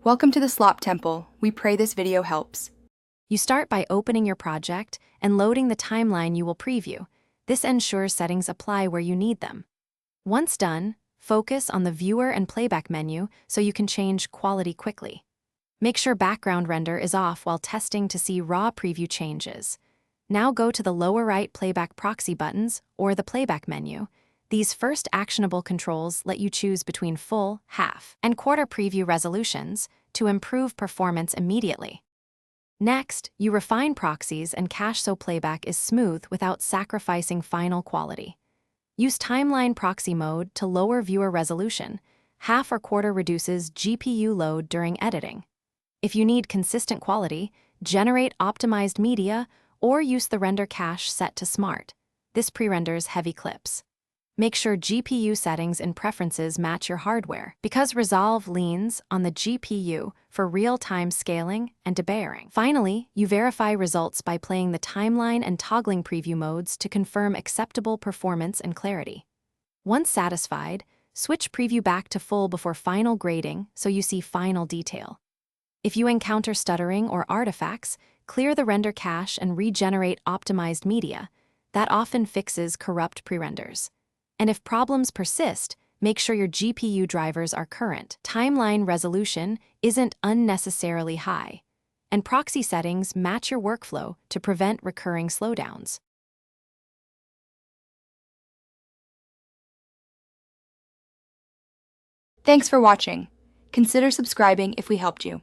Welcome to the Slop Temple. We pray this video helps. You start by opening your project and loading the timeline you will preview. This ensures settings apply where you need them. Once done, focus on the Viewer and Playback menu so you can change quality quickly. Make sure background render is off while testing to see raw preview changes. Now go to the lower right Playback Proxy buttons or the Playback menu. These first actionable controls let you choose between full, half, and quarter preview resolutions to improve performance immediately. Next, you refine proxies and cache so playback is smooth without sacrificing final quality. Use timeline proxy mode to lower viewer resolution. Half or quarter reduces GPU load during editing. If you need consistent quality, generate optimized media or use the render cache set to smart. This pre-renders heavy clips. Make sure GPU settings and preferences match your hardware, because Resolve leans on the GPU for real-time scaling and debayering. Finally, you verify results by playing the timeline and toggling preview modes to confirm acceptable performance and clarity. Once satisfied, switch preview back to full before final grading so you see final detail. If you encounter stuttering or artifacts, clear the render cache and regenerate optimized media. That often fixes corrupt pre-renders. And if problems persist, make sure your GPU drivers are current. Timeline resolution isn't unnecessarily high, and proxy settings match your workflow to prevent recurring slowdowns. Thanks for watching. Consider subscribing if we helped you.